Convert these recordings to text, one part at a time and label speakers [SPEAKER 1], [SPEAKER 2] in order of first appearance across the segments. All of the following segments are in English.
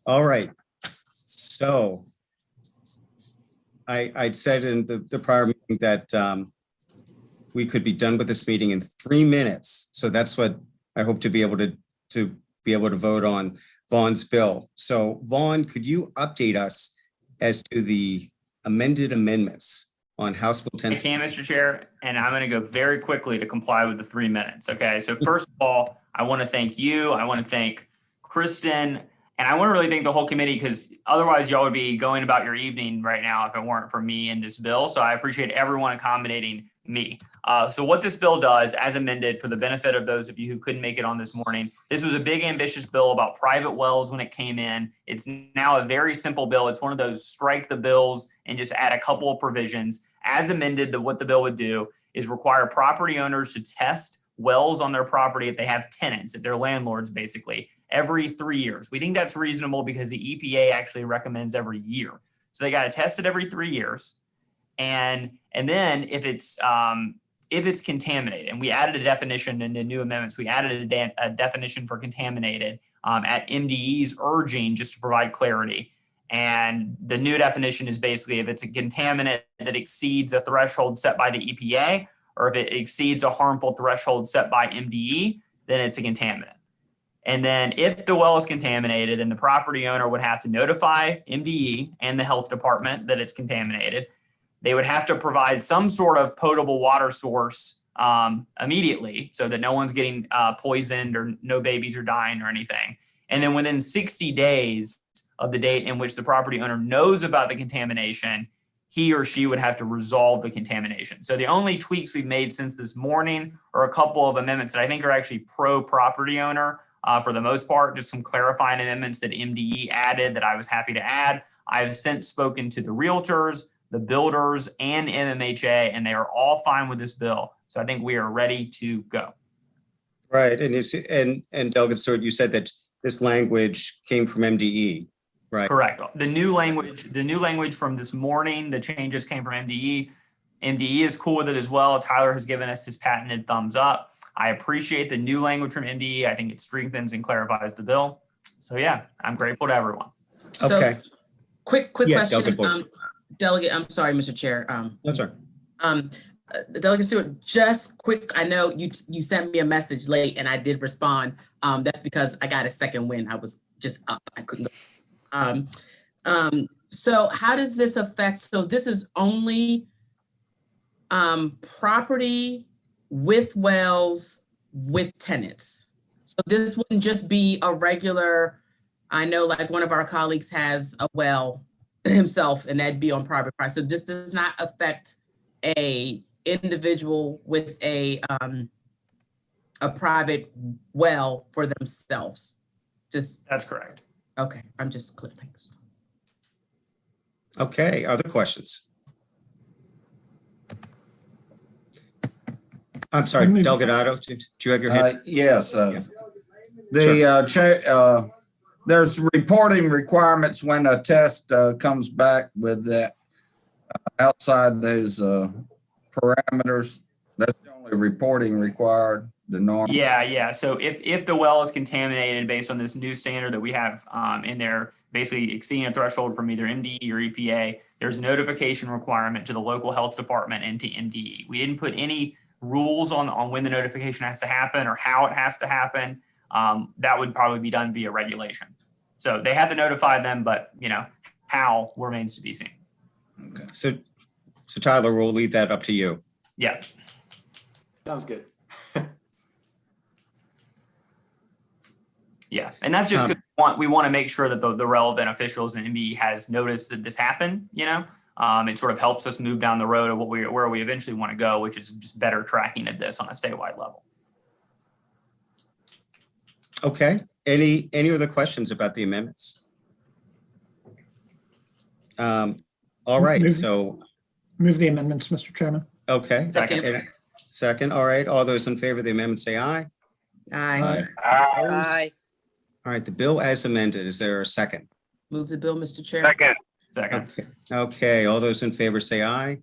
[SPEAKER 1] All right. So I'd said in the prior meeting that we could be done with this meeting in 3 minutes. So that's what I hope to be able to vote on Vaughn's bill. So Vaughn, could you update us as to the amended amendments on House Bill 10?
[SPEAKER 2] I can, Mr. Chair, and I'm going to go very quickly to comply with the 3 minutes. Okay, so first of all, I want to thank you. I want to thank Kristen, and I want to really thank the whole committee, because otherwise y'all would be going about your evening right now if it weren't for me and this bill. So I appreciate everyone accommodating me. So what this bill does, as amended, for the benefit of those of you who couldn't make it on this morning, this was a big, ambitious bill about private wells when it came in. It's now a very simple bill. It's one of those strike the bills and just add a couple of provisions. As amended, what the bill would do is require property owners to test wells on their property if they have tenants, if they're landlords, basically, every 3 years. We think that's reasonable because the EPA actually recommends every year. So they got to test it every 3 years. And then if it's contaminated, and we added a definition in the new amendments, we added a definition for contaminated at MDE's urging, just to provide clarity. And the new definition is basically if it's a contaminant that exceeds a threshold set by the EPA, or if it exceeds a harmful threshold set by MDE, then it's a contaminant. And then if the well is contaminated, then the property owner would have to notify MDE and the health department that it's contaminated. They would have to provide some sort of potable water source immediately, so that no one's getting poisoned or no babies are dying or anything. And then within 60 days of the date in which the property owner knows about the contamination, he or she would have to resolve the contamination. So the only tweaks we've made since this morning are a couple of amendments that I think are actually pro property owner for the most part, just some clarifying amendments that MDE added that I was happy to add. I've since spoken to the realtors, the builders, and MMHA, and they are all fine with this bill. So I think we are ready to go.
[SPEAKER 1] Right, and Delegate Stewart, you said that this language came from MDE, right?
[SPEAKER 2] Correct. The new language from this morning, the changes came from MDE. MDE is cool with it as well. Tyler has given us his patented thumbs up. I appreciate the new language from MDE. I think it strengthens and clarifies the bill. So yeah, I'm grateful to everyone.
[SPEAKER 1] Okay.
[SPEAKER 3] So, quick
[SPEAKER 1] Yeah,
[SPEAKER 3] question. Delegate, I'm sorry, Mr. Chair.
[SPEAKER 1] That's all right.
[SPEAKER 3] Delegate Stewart, just quick. I know you sent me a message late and I did respond. That's because I got a second wind. I was just up. I couldn't go. So how does this affect? So this is only property with wells with tenants. So this wouldn't just be a regular, I know like one of our colleagues has a well himself and that'd be on private property. So this does not affect a individual with a private well for themselves.
[SPEAKER 2] That's correct.
[SPEAKER 3] Okay, I'm just clear. Thanks.
[SPEAKER 1] Okay, other questions? I'm sorry, Delegate Otto, do you have your hand?
[SPEAKER 4] Yes.
[SPEAKER 1] Sure.
[SPEAKER 4] There's reporting requirements when a test comes back with that outside those parameters. That's the only reporting required. The norm.
[SPEAKER 2] Yeah. So if the well is contaminated based on this new standard that we have in there, basically exceeding a threshold from either MDE or EPA, there's a notification requirement to the local health department and to MDE. We didn't put any rules on when the notification has to happen or how it has to happen. That would probably be done via regulation. So they have to notify them, but how remains to be seen.
[SPEAKER 1] Okay. So Tyler, we'll leave that up to you.
[SPEAKER 2] Yeah.
[SPEAKER 5] Sounds good.
[SPEAKER 2] Yeah, and that's just because we want to make sure that the relevant officials in MBE has noticed that this happened. It sort of helps us move down the road of where we eventually want to go, which is just better tracking of this on a statewide level.
[SPEAKER 1] Okay. Any other questions about the amendments? All right.
[SPEAKER 6] Move the amendments, Mr. Chairman.
[SPEAKER 1] Okay. Second. All right. All those in favor of the amendment say aye.
[SPEAKER 3] Aye.
[SPEAKER 1] Aye. All right. The bill as amended. Is there a second?
[SPEAKER 3] Move the bill, Mr. Chair.
[SPEAKER 2] Second.
[SPEAKER 1] Okay. All those in favor say aye.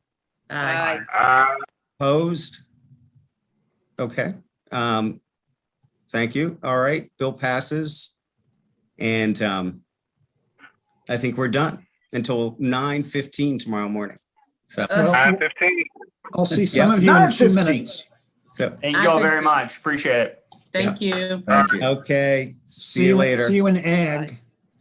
[SPEAKER 3] Aye.
[SPEAKER 1] Opposed? Okay. Thank you. All right. Bill passes. And I think we're done until 9:15 tomorrow morning. So,
[SPEAKER 6] Well,
[SPEAKER 7] 9:15.
[SPEAKER 6] I'll see some of you in 2
[SPEAKER 4] 9:15.
[SPEAKER 6] minutes.
[SPEAKER 1] so,
[SPEAKER 2] Thank you all very much. Appreciate it.
[SPEAKER 3] Thank you.
[SPEAKER 4] Thank you.
[SPEAKER 1] okay, see you later.
[SPEAKER 6] See you in ag.